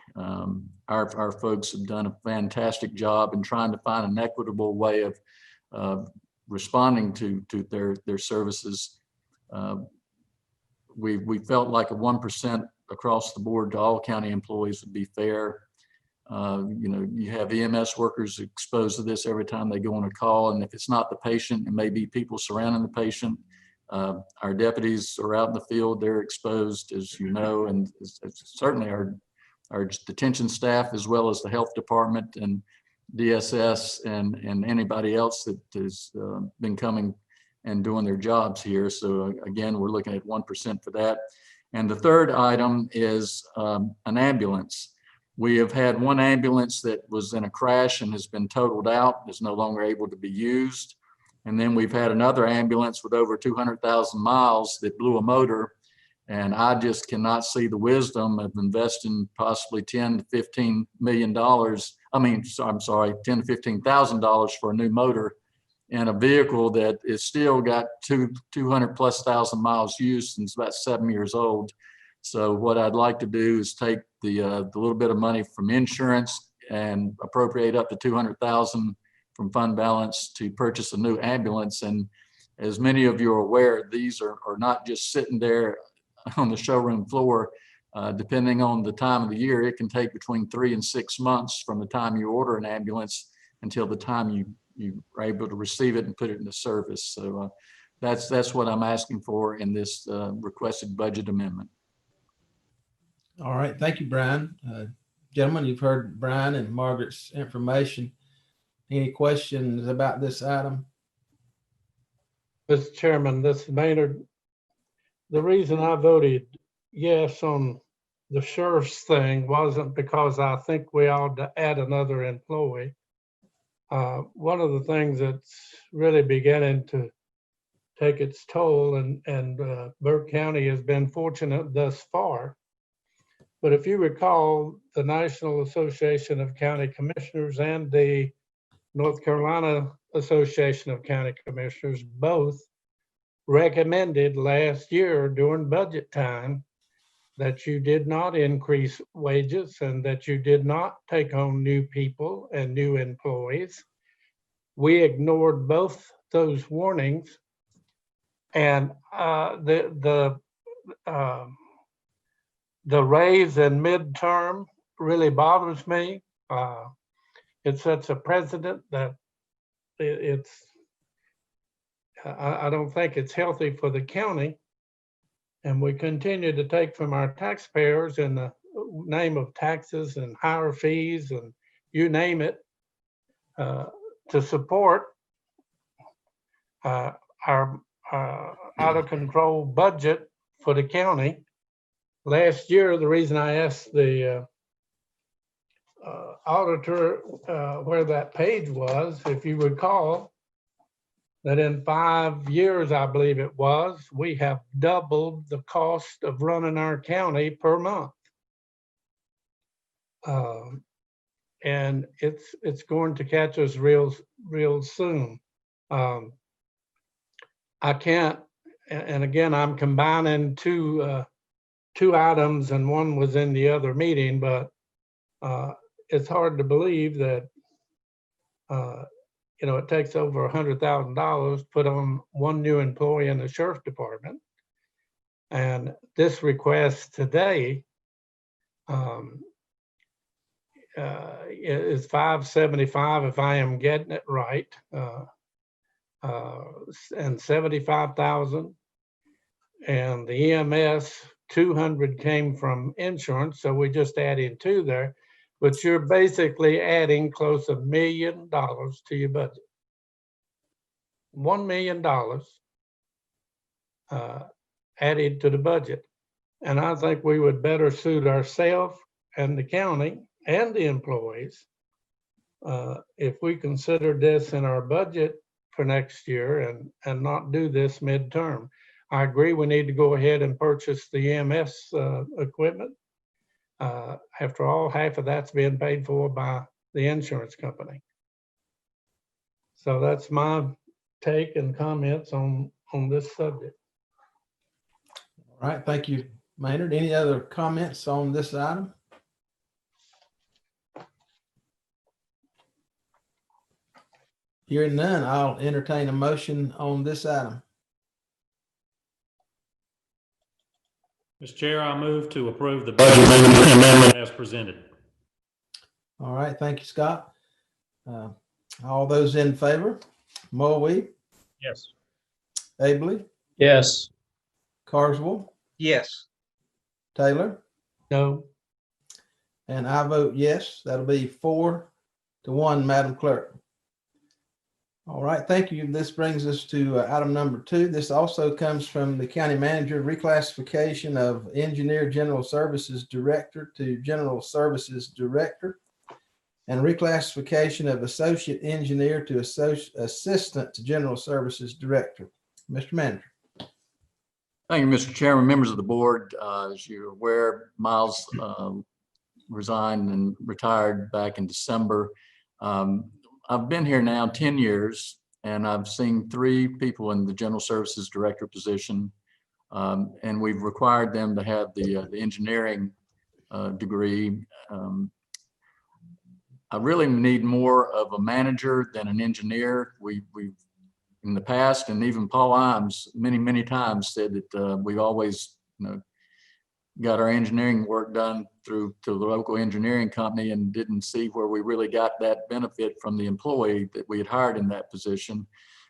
Our folks have done a fantastic job in trying to find an equitable way of responding to their services. We felt like a 1% across the board to all county employees would be fair. You know, you have EMS workers exposed to this every time they go on a call, and if it's not the patient, it may be people surrounding the patient. Our deputies are out in the field, they're exposed, as you know, and certainly our detention staff, as well as the health department and DSS and anybody else that has been coming and doing their jobs here. So again, we're looking at 1% for that. And the third item is an ambulance. We have had one ambulance that was in a crash and has been totaled out, is no longer able to be used. And then we've had another ambulance with over 200,000 miles that blew a motor. And I just cannot see the wisdom of investing possibly $10 to $15 million. I'm sorry, $10 to $15,000 for a new motor in a vehicle that is still got 200,000+ miles used and it's about 7 years old. So what I'd like to do is take the little bit of money from insurance and appropriate up to 200,000 from fund balance to purchase a new ambulance. And as many of you are aware, these are not just sitting there on the showroom floor. Depending on the time of the year, it can take between 3 and 6 months from the time you order an ambulance until the time you are able to receive it and put it into service. So that's what I'm asking for in this requested budget amendment. All right, thank you, Brian. Gentlemen, you've heard Brian and Margaret's information. Any questions about this item? Mr. Chairman, this is Maynard. The reason I voted yes on the sheriff's thing wasn't because I think we ought to add another employee. One of the things that's really beginning to take its toll, and Burke County has been fortunate thus far. But if you recall, the National Association of County Commissioners and the North Carolina Association of County Commissioners both recommended last year during budget time that you did not increase wages and that you did not take on new people and new employees. We ignored both those warnings, and the raise in midterm really bothers me. It sets a precedent that I don't think it's healthy for the county. And we continue to take from our taxpayers in the name of taxes and higher fees and you name it, to support our out of control budget for the county. Last year, the reason I asked the auditor where that page was, if you recall, that in 5 years, I believe it was, we have doubled the cost of running our county per month. And it's going to catch us real soon. I can't, and again, I'm combining two items, and one was in the other meeting, but it's hard to believe that it takes over $100,000 to put on one new employee in the sheriff's department. And this request today is $575 if I am getting it right, and $75,000. And the EMS 200 came from insurance, so we just add in 2 there. But you're basically adding close to $1 million to your budget. $1 million added to the budget. And I think we would better suit ourselves and the county and the employees if we consider this in our budget for next year and not do this midterm. I agree we need to go ahead and purchase the EMS equipment. After all, half of that's being paid for by the insurance company. So that's my take and comments on this subject. All right, thank you, Maynard. Any other comments on this item? Hearing none, I'll entertain a motion on this item. Mr. Chair, I move to approve the budget amendment as presented. All right, thank you, Scott. All those in favor? Mulvey? Yes. Abley? Yes. Carswell? Yes. Taylor? No. And I vote yes. That'll be 4-1, Madam Clerk. All right, thank you. This brings us to item number 2. This also comes from the county manager, reclassification of engineer general services director to general services director, and reclassification of associate engineer to assistant to general services director. Mr. Manager. Thank you, Mr. Chairman, members of the board. As you're aware, Miles resigned and retired back in December. I've been here now 10 years, and I've seen 3 people in the general services director position, and we've required them to have the engineering degree. I really need more of a manager than an engineer. We've in the past, and even Paul Imes many times said that we've always got our engineering work done through to the local engineering company and didn't see where we really got that benefit from the employee that we had hired in that position.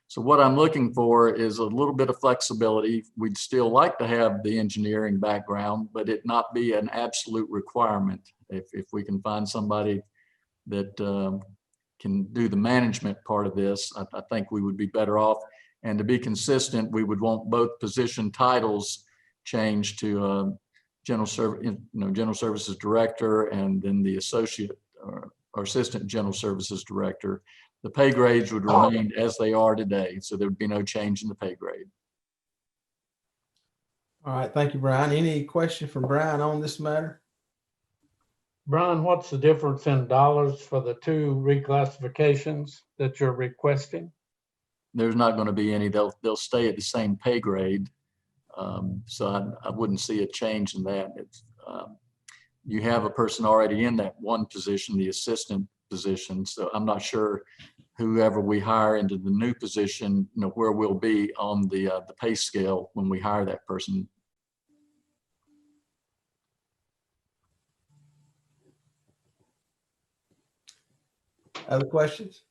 So what I'm looking for is a little bit of flexibility. We'd still like to have the engineering background, but it not be an absolute requirement. If we can find somebody that can do the management part of this, I think we would be better off. And to be consistent, we would want both position titles changed to general services director, and then the associate or assistant general services director. The pay grades would remain as they are today, so there would be no change in the pay grade. All right, thank you, Brian. Any question from Brian on this matter? Brian, what's the difference in dollars for the two reclassifications that you're requesting? There's not going to be any. They'll stay at the same pay grade, so I wouldn't see a change in that. You have a person already in that one position, the assistant position, so I'm not sure whoever we hire into the new position, where we'll be on the pay scale when we hire that person. Other questions?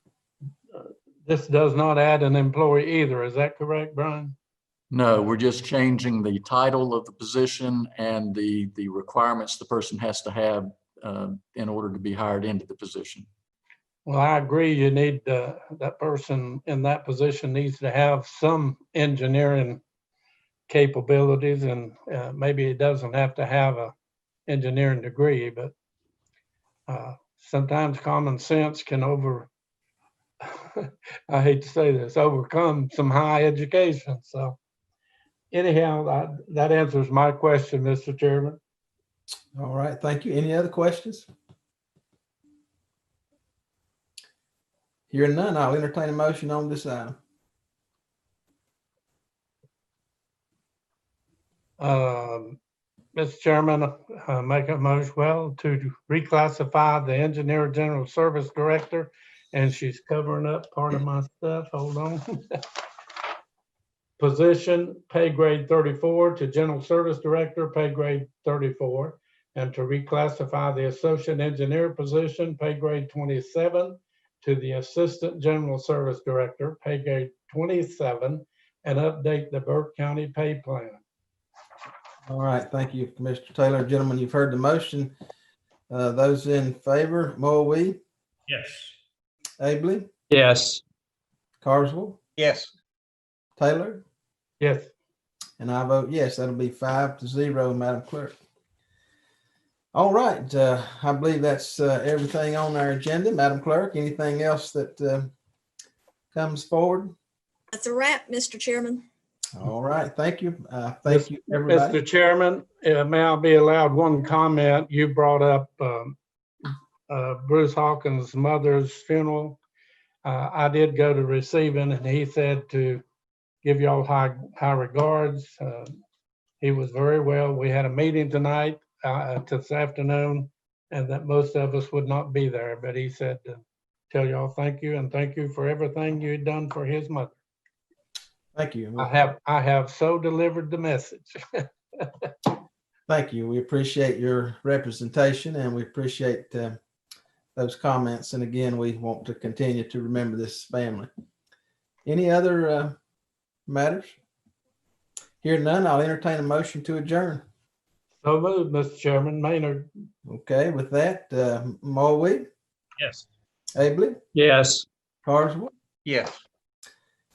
This does not add an employee either. Is that correct, Brian? No, we're just changing the title of the position and the requirements the person has to have in order to be hired into the position. Well, I agree. You need that person in that position needs to have some engineering capabilities, and maybe it doesn't have to have a engineering degree, but sometimes common sense can I hate to say this, overcome some high education. So anyhow, that answers my question, Mr. Chairman. All right, thank you. Any other questions? Hearing none, I'll entertain a motion on this item. Mr. Chairman, make a motion to reclassify the engineer general service director, and she's covering up part of my stuff. Hold on. Position, pay grade 34 to general service director, pay grade 34, and to reclassify the associate engineer position, pay grade 27, to the assistant general service director, pay grade 27, and update the Burke County pay plan. All right, thank you, Commissioner Taylor. Gentlemen, you've heard the motion. Those in favor, Mulvey? Yes. Abley? Yes. Carswell? Yes. Taylor? Yes. And I vote yes. That'll be 5-0, Madam Clerk. All right, I believe that's everything on our agenda. Madam Clerk, anything else that comes forward? That's a wrap, Mr. Chairman. All right, thank you. Thank you, everybody. Mr. Chairman, may I be allowed one comment? You brought up Bruce Hawkins' mother's funeral. I did go to receiving, and he said to give y'all high regards. He was very well. We had a meeting tonight, this afternoon, and that most of us would not be there, but he said to tell y'all thank you, and thank you for everything you had done for his mother. Thank you. I have so delivered the message. Thank you. We appreciate your representation, and we appreciate those comments. And again, we want to continue to remember this family. Any other matters? Hearing none, I'll entertain a motion to adjourn. So moved, Mr. Chairman. Maynard. Okay, with that, Mulvey? Yes. Abley? Yes. Carswell? Yes.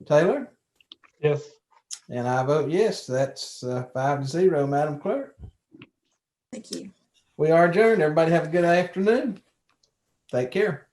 Taylor? Yes. And I vote yes. That's 5-0, Madam Clerk. Thank you. We are adjourned. Everybody have a good afternoon. Take care.